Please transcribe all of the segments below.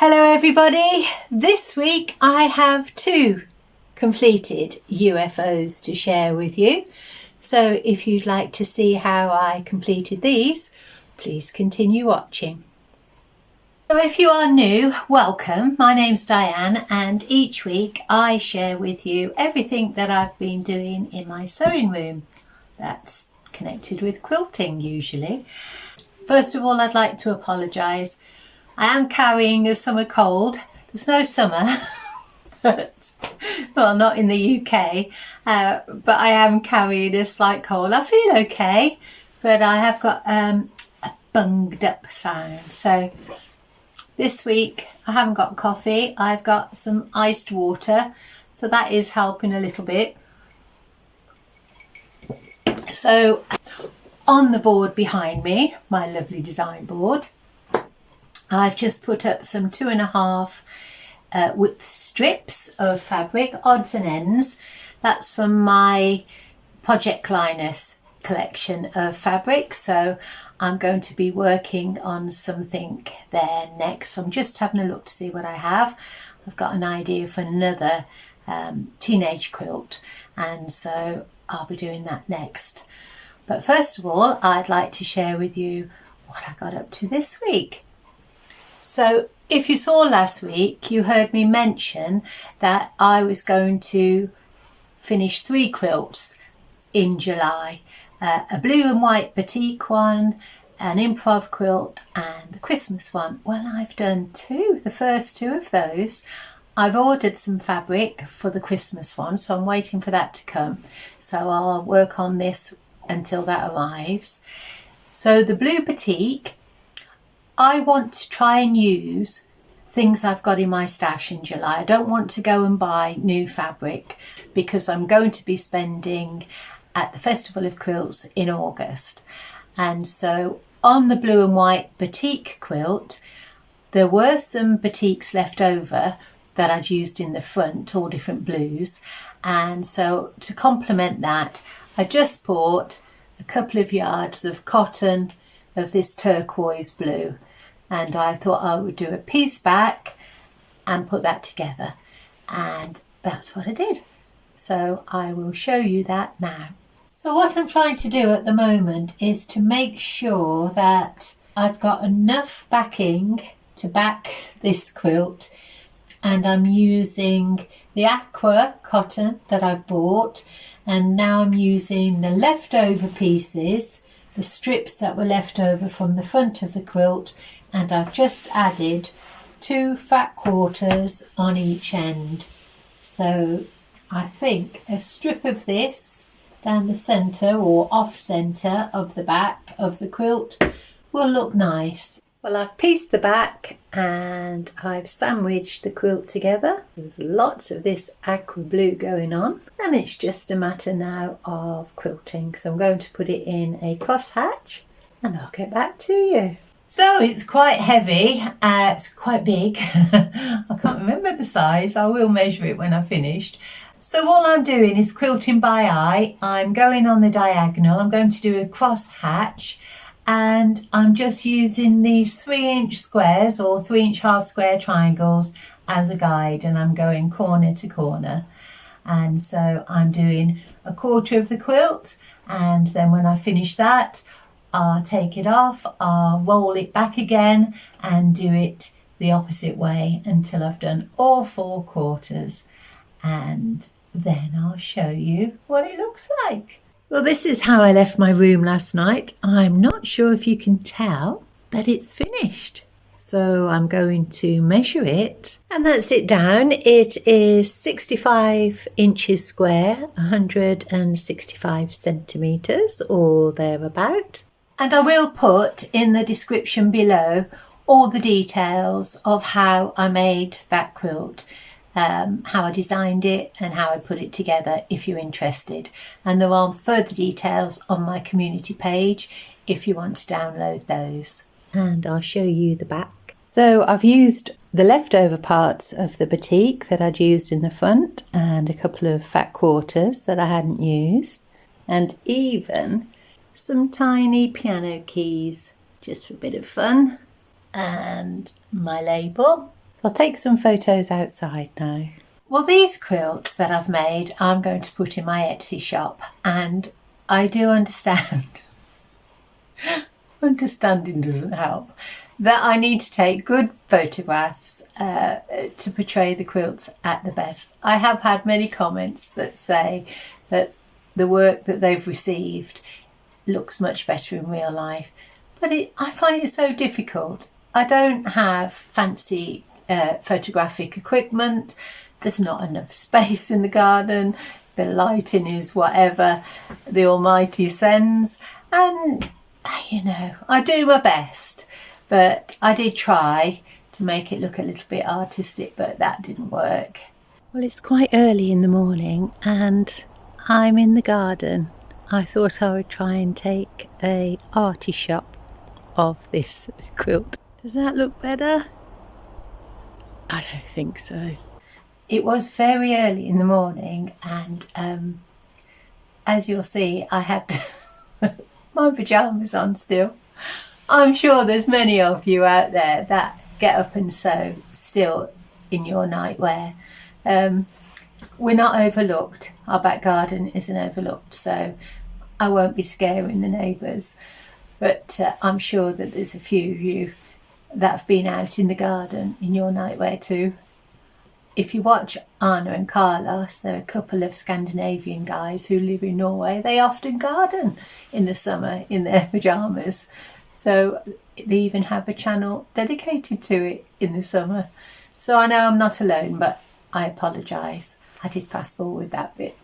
Hello everybody, this week I have 2 completed UFOs to share with you. So if you'd like to see how I completed these, please continue watching. So if you are new, welcome. My name's Diane and each week I share with you everything that I've been doing in my sewing room. That's connected with quilting usually. First of all, I'd like to apologise. I am carrying a summer cold. There's no summer, well, not in the UK, but I am carrying a slight cold. I feel okay, but I have got a bunged up sound. So this week I haven't got coffee, I've got some iced water, so that is helping a little bit. So on the board behind me, my lovely design board, I've just put up some 2.5 width strips of fabric, odds and ends. That's from my Project Linus collection of fabric. So I'm going to be working on something there next. So I'm just having a look to see what I have. I've got an idea for another teenage quilt, and so I'll be doing that next. But first of all, I'd like to share with you what I got up to this week. So if you saw last week, you heard me mention that I was going to finish 3 quilts in July. A blue and white batik one, an improv quilt and the Christmas one. Well, I've done 2, the first 2 of those. I've ordered some fabric for the Christmas one, so I'm waiting for that to come. So I'll work on this until that arrives. So the blue batik, I want to try and use things I've got in my stash in July. I don't want to go and buy new fabric because I'm going to be spending at the Festival of Quilts in August. And so on the blue and white batik quilt, there were some batiks left over that I'd used in the front, all different blues. And so to complement that, I just bought a couple of yards of cotton of this turquoise blue, and I thought I would do a piece back and put that together, and that's what I did. So I will show you that now. So what I'm trying to do at the moment is to make sure that I've got enough backing to back this quilt, and I'm using the aqua cotton that I've bought, and now I'm using the leftover pieces, the strips that were left over from the front of the quilt, and I've just added 2 fat quarters on each end. So I think a strip of this down the centre or off centre of the back of the quilt will look nice. Well, I've pieced the back and I've sandwiched the quilt together. There's lots of this aqua blue going on, and it's just a matter now of quilting. So I'm going to put it in a crosshatch and I'll get back to you. So it's quite heavy, it's quite big. I can't remember the size, I will measure it when I've finished. So all I'm doing is quilting by eye. I'm going on the diagonal, I'm going to do a crosshatch, and I'm just using these 3-inch squares or 3-inch half square triangles as a guide, and I'm going corner to corner. And so I'm doing a quarter of the quilt, and then when I finish that, I'll take it off, I'll roll it back again and do it the opposite way until I've done all 4 quarters, and then I'll show you what it looks like. Well, this is how I left my room last night. I'm not sure if you can tell, but it's finished. So I'm going to measure it, and that's it down. It is 65 inches square, 165 centimetres or thereabout. And I will put in the description below all the details of how I made that quilt. How I designed it and how I put it together if you're interested, and there are further details on my community page if you want to download those. And I'll show you the back. So I've used the leftover parts of the batik that I'd used in the front and a couple of fat quarters that I hadn't used, and even some tiny piano keys just for a bit of fun, and my label I'll take some photos outside now. Well, these quilts that I've made, I'm going to put in my Etsy shop, and I do understand, understanding doesn't help, that I need to take good photographs to portray the quilts at the best. I have had many comments that say that the work that they've received looks much better in real life, but I find it so difficult. I don't have fancy photographic equipment. There's not enough space in the garden. The lighting is whatever the Almighty sends, and I do my best, but I did try to make it look a little bit artistic, but that didn't work. Well, it's quite early in the morning and I'm in the garden. I thought I would try and take a arty shot of this quilt. Does that look better? I don't think so. It was very early in the morning, and as you'll see, I had my pyjamas on still. I'm sure there's many of you out there that get up and sew still in your nightwear. We're not overlooked. Our back garden isn't overlooked, so I won't be scaring the neighbours. But I'm sure that there's a few of you that have been out in the garden in your nightwear too. If you watch Anna and Carlos, they're a couple of Scandinavian guys who live in Norway. They often garden in the summer in their pyjamas. So they even have a channel dedicated to it in the summer. So I know I'm not alone, but I apologise. I did fast forward that bit.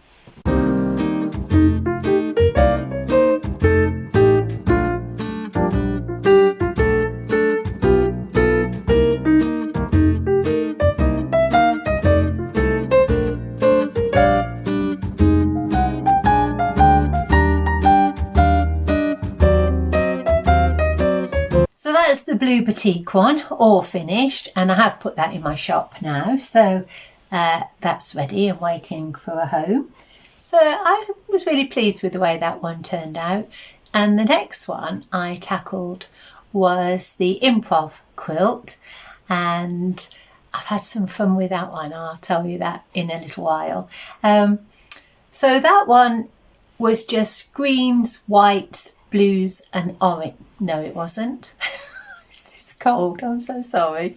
So that's the blue Batik one, all finished, and I have put that in my shop now. So that's ready and waiting for a home. So I was really pleased with the way that one turned out. And the next one I tackled was the Improv quilt, and I've had some fun with that one. I'll tell you that in a little while. So that one was just greens, whites, blues and orange. No, it wasn't. It's cold, I'm so sorry.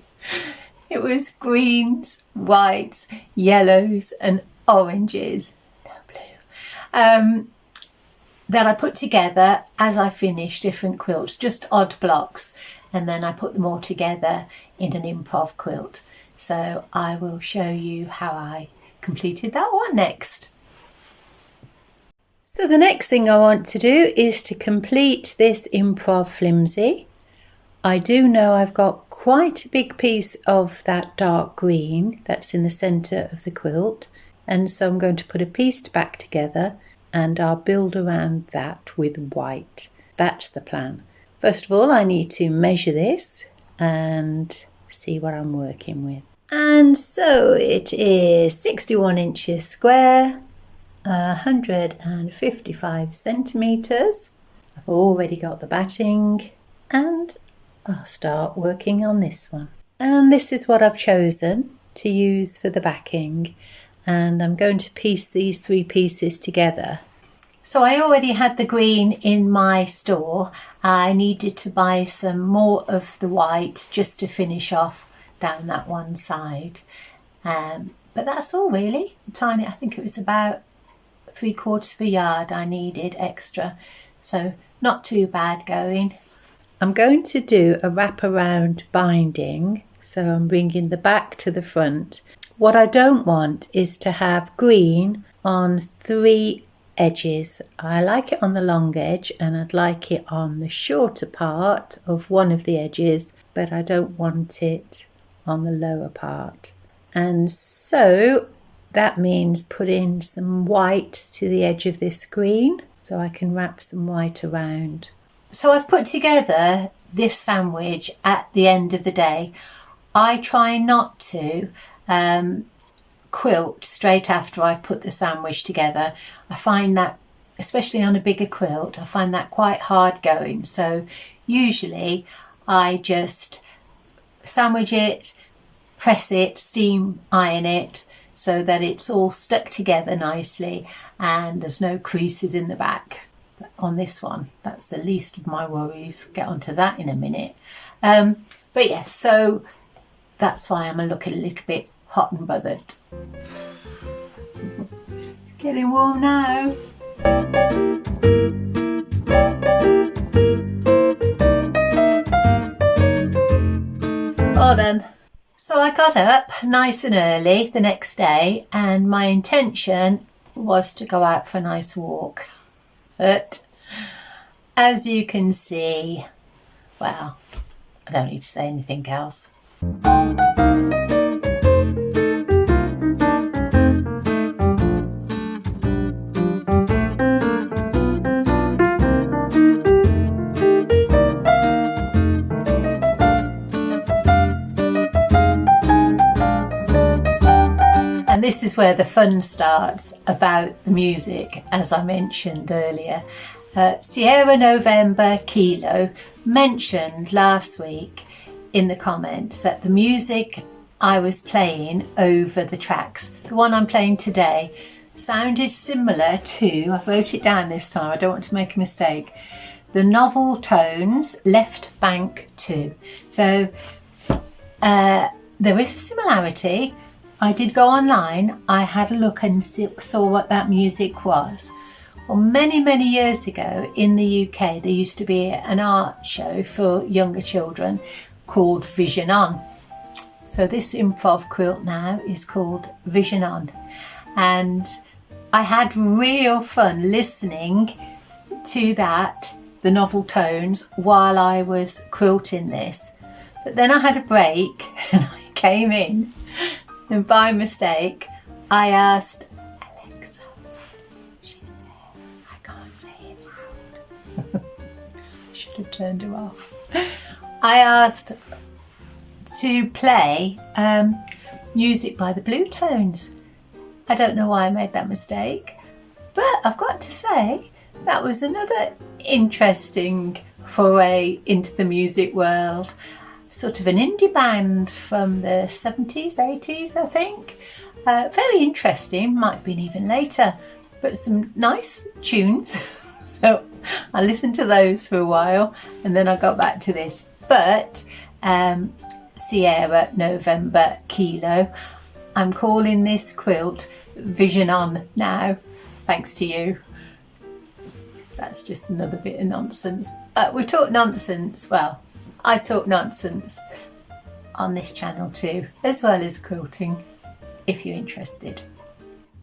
It was greens, whites, yellows and oranges. No blue. That I put together as I finished different quilts, just odd blocks, and then I put them all together in an improv quilt. So I will show you how I completed that one next. So the next thing I want to do is to complete this improv flimsy. I do know I've got quite a big piece of that dark green that's in the centre of the quilt, and so I'm going to put a piece back together and I'll build around that with white. That's the plan. First of all, I need to measure this and see what I'm working with. And so it is 61 inches square, 155 centimetres. I've already got the batting and I'll start working on this one. And this is what I've chosen to use for the backing, and I'm going to piece these three pieces together. So I already had the green in my store. I needed to buy some more of the white just to finish off down that one side. But that's all really. Tiny, I think it was about 3/4 of a yard I needed extra, so not too bad going. I'm going to do a wraparound binding, so I'm bringing the back to the front. What I don't want is to have green on 3 edges. I like it on the long edge and I'd like it on the shorter part of one of the edges, but I don't want it on the lower part. And so that means putting some white to the edge of this green so I can wrap some white around. So I've put together this sandwich at the end of the day. I try not to quilt straight after I've put the sandwich together. I find that, especially on a bigger quilt, I find that quite hard going. So usually I just sandwich it, press it, steam iron it, so that it's all stuck together nicely and there's no creases in the back. But on this one, that's the least of my worries. Get onto that in a minute. But yeah, so that's why I'm looking a little bit hot and bothered. It's getting warm now. Well done. So I got up nice and early the next day, and my intention was to go out for a nice walk. But as you can see, well, I don't need to say anything else. And this is where the fun starts about the music, as I mentioned earlier. Sierra November Kilo mentioned last week in the comments that the music I was playing over the tracks, the one I'm playing today, sounded similar to, I wrote it down this time, I don't want to make a mistake, the Novel Tones Left Bank 2. So there is a similarity. I did go online, I had a look and saw what that music was. Well, many years ago in the UK, there used to be an art show for younger children called Vision On. So this improv quilt now is called Vision On. And I had real fun listening to that, the Novel Tones, while I was quilting this. But then I had a break and I came in, and by mistake I asked Alexa, she's there, I can't say it loud. Should have turned her off. I asked to play music by the Blue Tones. I don't know why I made that mistake, but I've got to say that was another interesting foray into the music world. Sort of an indie band from the 70s, 80s, I think. Very interesting, might have been even later, but some nice tunes. So I listened to those for a while and then I got back to this. But Sierra November Kilo, I'm calling this quilt Vision On now, thanks to you. That's just another bit of nonsense. We talk nonsense, well, I talk nonsense on this channel too, as well as quilting, if you're interested.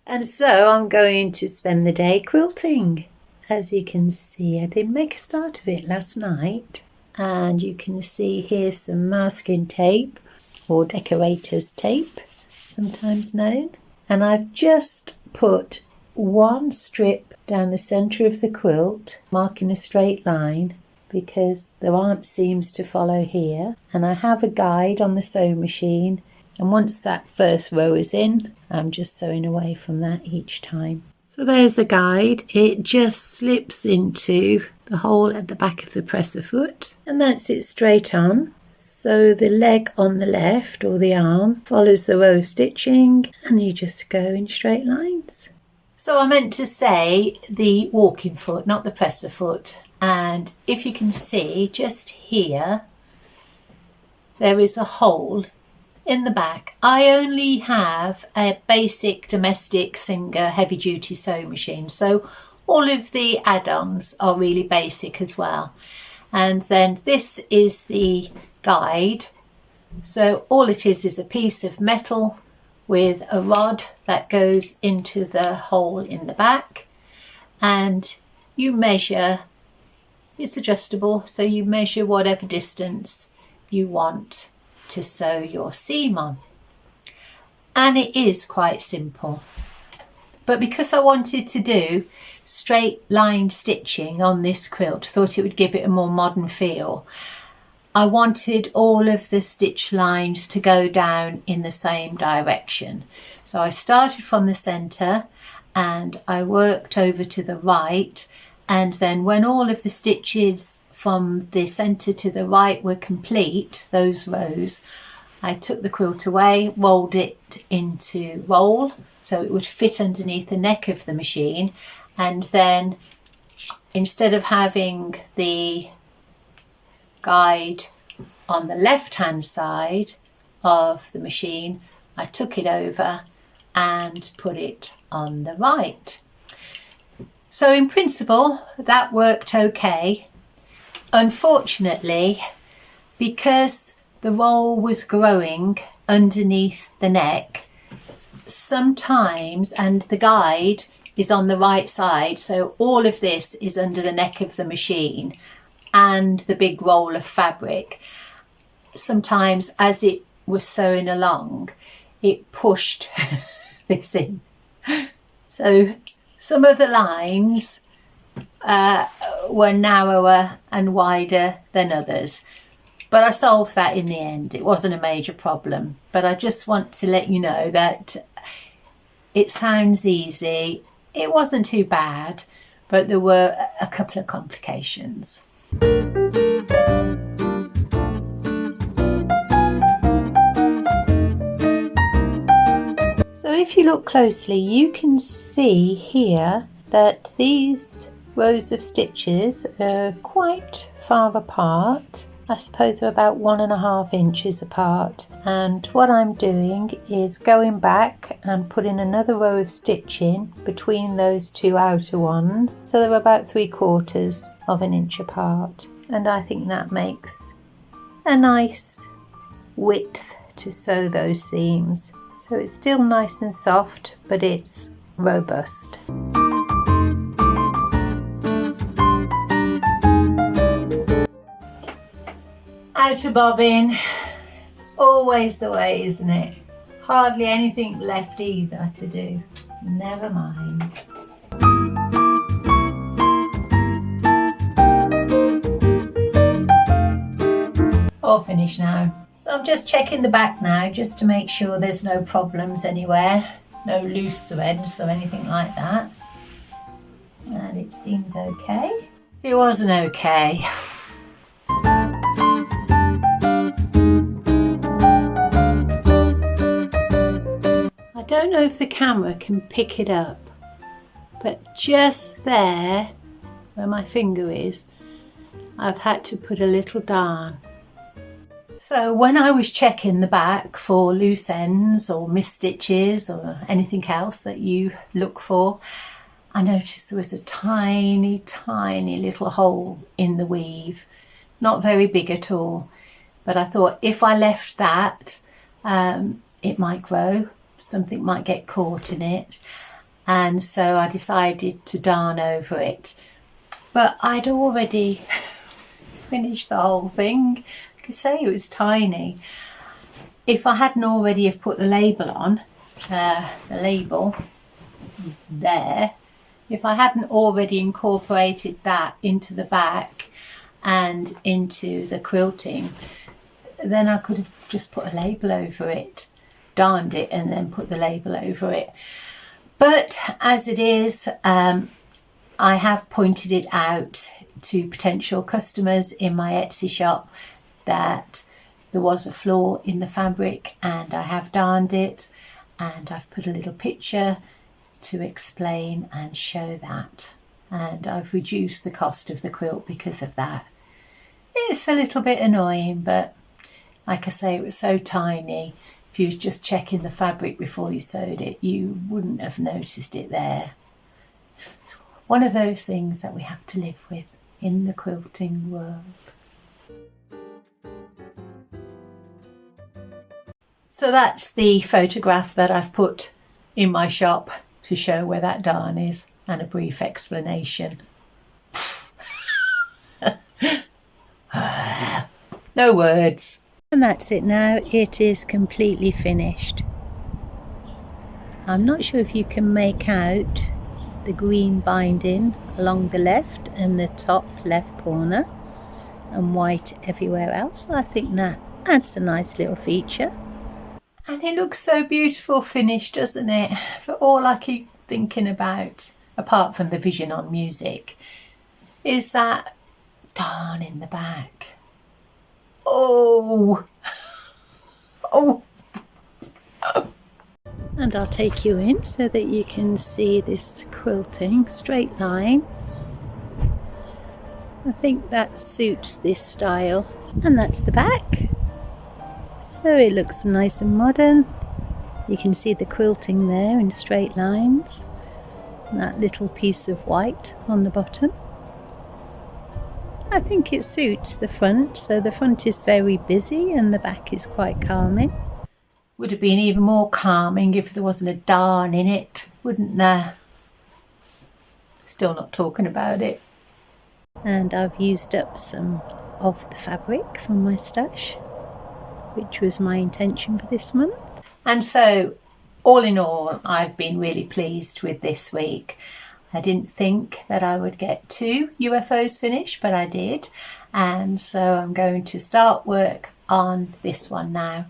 And so I'm going to spend the day quilting. As you can see, I did make a start of it last night. And you can see here some masking tape, or decorator's tape, sometimes known. And I've just put one strip down the centre of the quilt, marking a straight line, because there aren't seams to follow here. And I have a guide on the sewing machine, and once that first row is in, I'm just sewing away from that each time. So there's the guide. It just slips into the hole at the back of the presser foot, and that's it straight on. So the leg on the left, or the arm, follows the row stitching, and you just go in straight lines. So I meant to say the walking foot, not the presser foot. And if you can see just here, there is a hole in the back. I only have a basic domestic Singer heavy duty sewing machine, so all of the add-ons are really basic as well. And then this is the guide. So all it is a piece of metal with a rod that goes into the hole in the back, and you measure. It's adjustable, so you measure whatever distance you want to sew your seam on. And it is quite simple. But because I wanted to do straight line stitching on this quilt, thought it would give it a more modern feel, I wanted all of the stitch lines to go down in the same direction. So I started from the centre and I worked over to the right. And then when all of the stitches from the centre to the right were complete, those rows, I took the quilt away, rolled it into roll so it would fit underneath the neck of the machine, and then instead of having the guide on the left hand side of the machine, I took it over and put it on the right. So in principle that worked okay. Unfortunately, because the roll was growing underneath the neck sometimes, and the guide is on the right side, so all of this is under the neck of the machine and the big roll of fabric. Sometimes as it was sewing along, it pushed this in. So some of the lines were narrower and wider than others. But I solved that in the end. It wasn't a major problem. But I just want to let you know that it sounds easy. It wasn't too bad, but there were a couple of complications. So if you look closely, you can see here that these rows of stitches are quite far apart. I suppose they're about 1.5 inches apart, and what I'm doing is going back and putting another row of stitching between those two outer ones, so they're about 3/4 of an inch apart, and I think that makes a nice width to sew those seams. So it's still nice and soft, but it's robust. Outer bobbin, it's always the way, isn't it? Hardly anything left either to do. Never mind. All finished now. So I'm just checking the back now, just to make sure there's no problems anywhere, no loose threads or anything like that. And it seems okay. It wasn't okay. I don't know if the camera can pick it up, but just there where my finger is, I've had to put a little darn. So when I was checking the back for loose ends or missed stitches or anything else that you look for, I noticed there was a tiny, tiny little hole in the weave. Not very big at all, but I thought if I left that, it might grow. Something might get caught in it, and so I decided to darn over it. But I'd already finished the whole thing. I could say it was tiny. If I hadn't already have put the label on, the label is there. If I hadn't already incorporated that into the back and into the quilting, then I could have just put a label over it, darned it, and then put the label over it. But as it is, I have pointed it out to potential customers in my Etsy shop that there was a flaw in the fabric, and I have darned it, and I've put a little picture to explain and show that, and I've reduced the cost of the quilt because of that. It's a little bit annoying, but like I say, it was so tiny. If you was just checking the fabric before you sewed it, you wouldn't have noticed it there. One of those things that we have to live with in the quilting world. So that's the photograph that I've put in my shop to show where that darn is, and a brief explanation. No words. And that's it now. It is completely finished. I'm not sure if you can make out the green binding along the left and the top left corner, and white everywhere else. I think that adds a nice little feature. And it looks so beautiful finished, doesn't it? For all I keep thinking about, apart from the vision on music, is that darn in the back. Oh, Oh. And I'll take you in so that you can see this quilting straight line. I think that suits this style. And that's the back. So it looks nice and modern. You can see the quilting there in straight lines. And that little piece of white on the bottom. I think it suits the front. So the front is very busy and the back is quite calming. Would have been even more calming if there wasn't a darn in it, wouldn't there? Still not talking about it. And I've used up some of the fabric from my stash, which was my intention for this month. And so, all in all, I've been really pleased with this week. I didn't think that I would get 2 UFOs finished, but I did. And so I'm going to start work on this one now.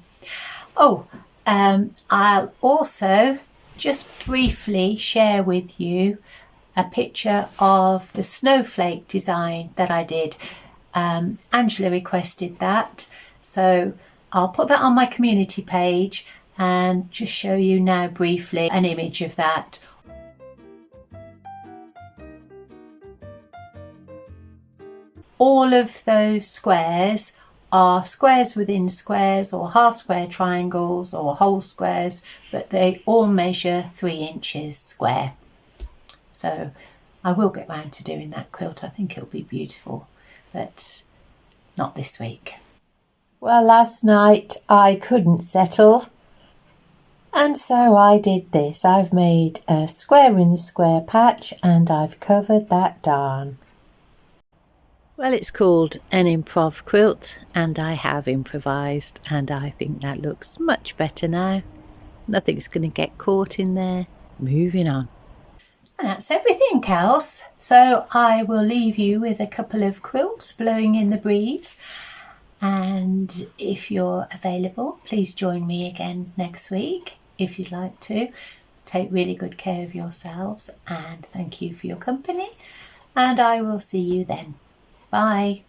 Oh, I'll also just briefly share with you a picture of the snowflake design that I did. Angela requested that, so I'll put that on my community page and just show you now briefly an image of that. All of those squares are squares within squares, or half square triangles, or whole squares, but they all measure 3 inches square. So I will get round to doing that quilt. I think it'll be beautiful, but not this week. Well, last night I couldn't settle, and so I did this. I've made a square in square patch and I've covered that darn. Well, it's called an improv quilt, and I have improvised, and I think that looks much better now. Nothing's going to get caught in there. Moving on. And that's everything else. So I will leave you with a couple of quilts blowing in the breeze. And if you're available, please join me again next week if you'd like to. Take really good care of yourselves, and thank you for your company. And I will see you then. Bye.